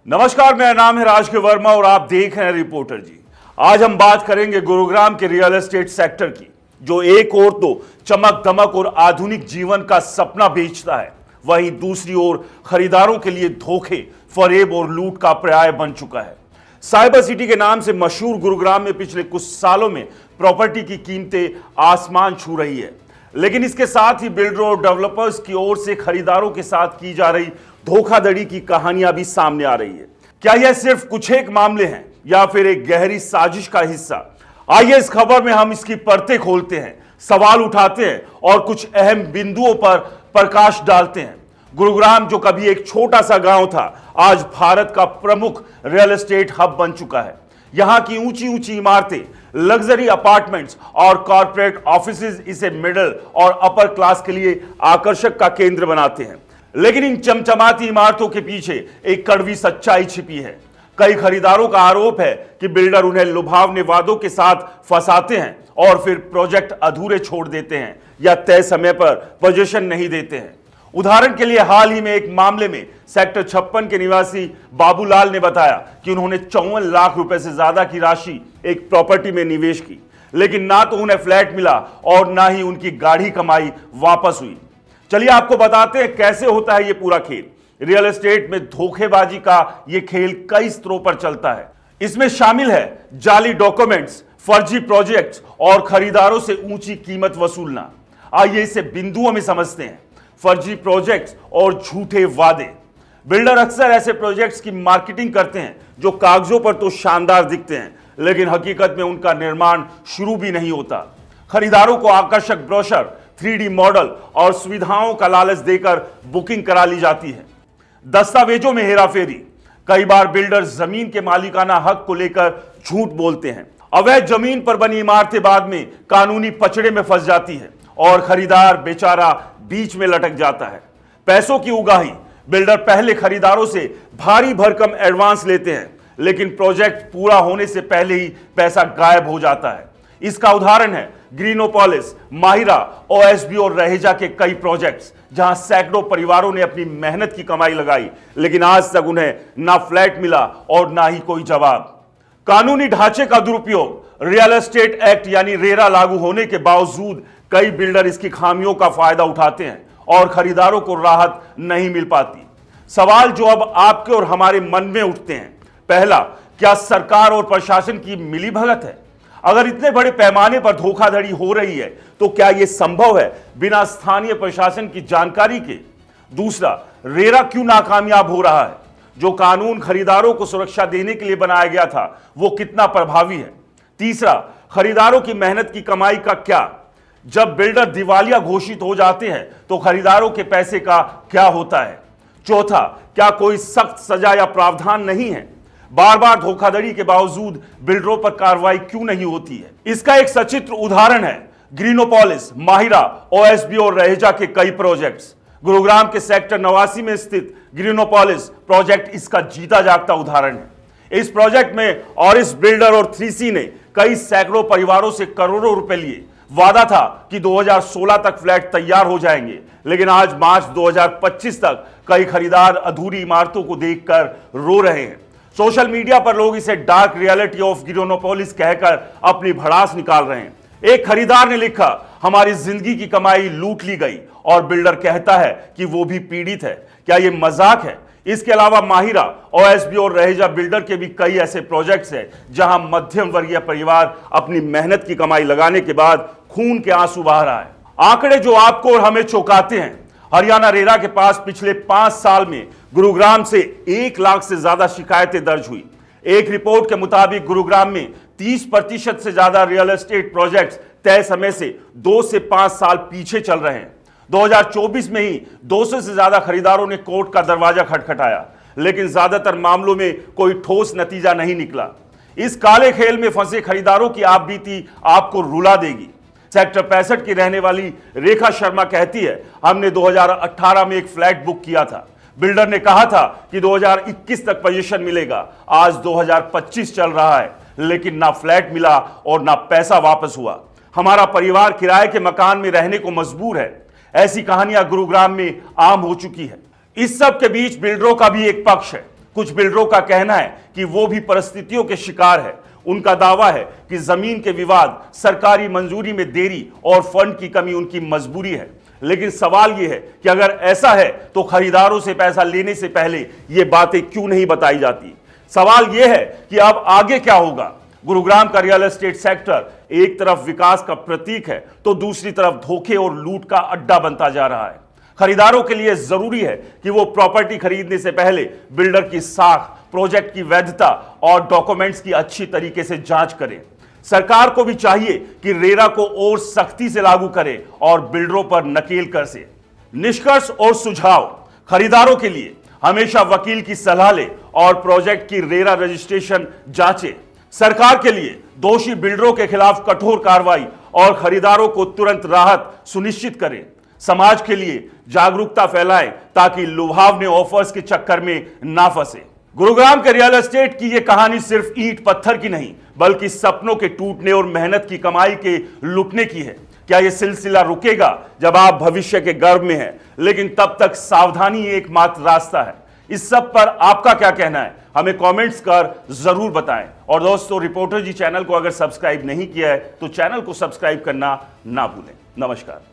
नमस्कार, मेरा नाम है राज के वर्मा और आप देख रहे हैं रिपोर्टर जी। आज हम बात करेंगे गुरुग्राम के रियल एस्टेट सेक्टर की, जो एक ओर तो चमक दमक और आधुनिक जीवन का सपना बेचता है, वहीं दूसरी ओर खरीदारों के लिए धोखे, फरेब और लूट का पर्याय बन चुका है। साइबर सिटी के नाम से मशहूर गुरुग्राम में पिछले कुछ सालों में प्रॉपर्टी की कीमतें आसमान छू रही है, लेकिन इसके साथ ही बिल्डरों और डेवलपर्स की ओर से खरीदारों के साथ की जा रही धोखाधड़ी की कहानियां भी सामने आ रही है। क्या यह सिर्फ कुछ एक मामले हैं या फिर एक गहरी साजिश का हिस्सा? आइए इस खबर में हम इसकी परतें खोलते हैं, सवाल उठाते हैं और कुछ अहम बिंदुओं पर प्रकाश डालते हैं। गुरुग्राम, जो कभी एक छोटा सा गांव था, आज भारत का प्रमुख रियल एस्टेट हब बन चुका है। यहां की ऊंची ऊंची इमारतें, लग्जरी अपार्टमेंट्स और कॉर्पोरेट ऑफिसेज इसे मिडिल और अपर क्लास के लिए आकर्षक का केंद्र बनाते हैं। लेकिन इन चमचमाती इमारतों के पीछे एक कड़वी सच्चाई छिपी है। कई खरीदारों का आरोप है कि बिल्डर उन्हें लुभावने वादों के साथ फंसाते हैं और फिर प्रोजेक्ट अधूरे छोड़ देते हैं या तय समय पर पोजीशन नहीं देते हैं। उदाहरण के लिए, हाल ही में एक मामले में सेक्टर 56 के निवासी बाबूलाल ने बताया कि उन्होंने 54 लाख रुपए से ज्यादा की राशि एक प्रॉपर्टी में निवेश की, लेकिन ना तो उन्हें फ्लैट मिला और ना ही उनकी गाढ़ी कमाई वापस हुई। चलिए आपको बताते हैं कैसे होता है ये पूरा खेल। रियल एस्टेट में धोखेबाजी का ये खेल कई स्तरों पर चलता है। इसमें शामिल है जाली डॉक्यूमेंट्स, फर्जी प्रोजेक्ट्स और खरीदारों से ऊंची कीमत वसूलना। आइए इसे बिंदुओं में समझते हैं। फर्जी प्रोजेक्ट्स और झूठे वादे। बिल्डर अक्सर ऐसे प्रोजेक्ट्स की मार्केटिंग करते हैं जो कागजों पर तो शानदार दिखते हैं, लेकिन हकीकत में उनका निर्माण शुरू भी नहीं होता। खरीदारों को आकर्षक ब्रोशर, 3D मॉडल और सुविधाओं का लालच देकर बुकिंग करा ली जाती है। दस्तावेजों में हेराफेरी। कई बार बिल्डर्स जमीन के मालिकाना हक को लेकर झूठ बोलते हैं। अवैध जमीन पर बनी इमारतें बाद में कानूनी पचड़े में फंस जाती है और खरीदार बेचारा बीच में लटक जाता है। पैसों की उगाही। बिल्डर पहले खरीदारों से भारी भरकम एडवांस लेते हैं, लेकिन प्रोजेक्ट पूरा होने से पहले ही पैसा गायब हो जाता है। इसका उदाहरण है ग्रीनोपोलिस, माहिरा, ओएसबी और रहेजा के कई प्रोजेक्ट्स, जहां सैकड़ों परिवारों ने अपनी मेहनत की कमाई लगाई, लेकिन आज तक उन्हें ना फ्लैट मिला और ना ही कोई जवाब। कानूनी ढांचे का दुरुपयोग। रियल एस्टेट एक्ट यानी रेरा लागू होने के बावजूद कई बिल्डर इसकी खामियों का फायदा उठाते हैं और खरीदारों को राहत नहीं मिल पाती। सवाल जो अब आपके और हमारे मन में उठते हैं, पहला, क्या सरकार और प्रशासन की मिलीभगत है? अगर इतने बड़े पैमाने पर धोखाधड़ी हो रही है तो क्या यह संभव है बिना स्थानीय प्रशासन की जानकारी के? दूसरा, रेरा क्यों नाकामयाब हो रहा है? जो कानून खरीदारों को सुरक्षा देने के लिए बनाया गया था, वो कितना प्रभावी है? तीसरा, खरीदारों की मेहनत की कमाई का क्या? जब बिल्डर दिवालिया घोषित हो जाते हैं तो खरीदारों के पैसे का क्या होता है? चौथा, क्या कोई सख्त सजा या प्रावधान नहीं है? बार बार धोखाधड़ी के बावजूद बिल्डरों पर कार्रवाई क्यों नहीं होती है? इसका एक सचित्र उदाहरण है ग्रीनोपोलिस, माहिरा, ओएसबी और रहेजा के कई प्रोजेक्ट्स। गुरुग्राम के सेक्टर 89 में स्थित ग्रीनोपोलिस प्रोजेक्ट इसका जीता जागता उदाहरण है। इस प्रोजेक्ट में ऑरिस बिल्डर और 3C ने कई सैकड़ों परिवारों से करोड़ों रुपए लिए। वादा था कि 2016 तक फ्लैट तैयार हो जाएंगे, लेकिन आज मार्च 2025 तक कई खरीदार अधूरी इमारतों को देखकर रो रहे हैं। सोशल मीडिया पर लोग इसे डार्क रियलिटी ऑफ ग्रीनोपोलिस कहकर अपनी भड़ास निकाल रहे हैं। एक खरीदार ने लिखा, हमारी जिंदगी की कमाई लूट ली गई, और बिल्डर कहता है कि वो भी पीड़ित है। क्या ये मजाक है? इसके अलावा माहिरा, ओएसबी और रहेजा बिल्डर के भी कई ऐसे प्रोजेक्ट्स हैं जहां मध्यम वर्गीय परिवार अपनी मेहनत की कमाई लगाने के बाद खून के आंसू बहा रहा है। आंकड़े जो आपको और हमें चौंकाते हैं। हरियाणा रेरा के पास पिछले 5 साल में गुरुग्राम से 1 लाख से ज्यादा शिकायतें दर्ज हुई। एक रिपोर्ट के मुताबिक गुरुग्राम में 30% से ज्यादा रियल एस्टेट प्रोजेक्ट्स तय समय से 2 से 5 साल पीछे चल रहे हैं। 2024 में ही 200 से ज्यादा खरीदारों ने कोर्ट का दरवाजा खटखटाया, लेकिन ज्यादातर मामलों में कोई ठोस नतीजा नहीं निकला। इस काले खेल में फंसे खरीदारों की आप बीती आपको रुला देगी। सेक्टर 65 की रहने वाली रेखा शर्मा कहती है, हमने 2018 में एक फ्लैट बुक किया था। बिल्डर ने कहा था कि 2021 तक पोजीशन मिलेगा। आज 2025 चल रहा है, लेकिन ना फ्लैट मिला और ना पैसा वापस हुआ। हमारा परिवार किराए के मकान में रहने को मजबूर है। ऐसी कहानियां गुरुग्राम में आम हो चुकी है। इस सब के बीच बिल्डरों का भी एक पक्ष है। कुछ बिल्डरों का कहना है कि वो भी परिस्थितियों के शिकार है। उनका दावा है कि जमीन के विवाद, सरकारी मंजूरी में देरी और फंड की कमी उनकी मजबूरी है। लेकिन सवाल यह है कि अगर ऐसा है तो खरीदारों से पैसा लेने से पहले ये बातें क्यों नहीं बताई जाती। सवाल यह है कि अब आगे क्या होगा। गुरुग्राम का रियल एस्टेट सेक्टर एक तरफ विकास का प्रतीक है तो दूसरी तरफ धोखे और लूट का अड्डा बनता जा रहा है। खरीदारों के लिए जरूरी है कि वो प्रॉपर्टी खरीदने से पहले बिल्डर की साख, प्रोजेक्ट की वैधता और डॉक्यूमेंट्स की अच्छी तरीके से जांच करें। सरकार को भी चाहिए कि रेरा को और सख्ती से लागू करे और बिल्डरों पर नकेल कसे। निष्कर्ष और सुझाव: खरीदारों के लिए हमेशा वकील की सलाह ले और प्रोजेक्ट की रेरा रजिस्ट्रेशन जांचे। सरकार के लिए दोषी बिल्डरों के खिलाफ कठोर कार्रवाई और खरीदारों को तुरंत राहत सुनिश्चित करें। समाज के लिए जागरूकता फैलाएं ताकि लुभावने ऑफर्स के चक्कर में ना फंसे। गुरुग्राम के रियल एस्टेट की यह कहानी सिर्फ ईंट पत्थर की नहीं बल्कि सपनों के टूटने और मेहनत की कमाई के लुटने की है। क्या यह सिलसिला रुकेगा? जब आप भविष्य के गर्भ में हैं, लेकिन तब तक सावधानी एकमात्र रास्ता है। इस सब पर आपका क्या कहना है, हमें कमेंट्स कर जरूर बताएं। और दोस्तों, रिपोर्टर जी चैनल को अगर सब्सक्राइब नहीं किया है तो चैनल को सब्सक्राइब करना ना भूलें। नमस्कार।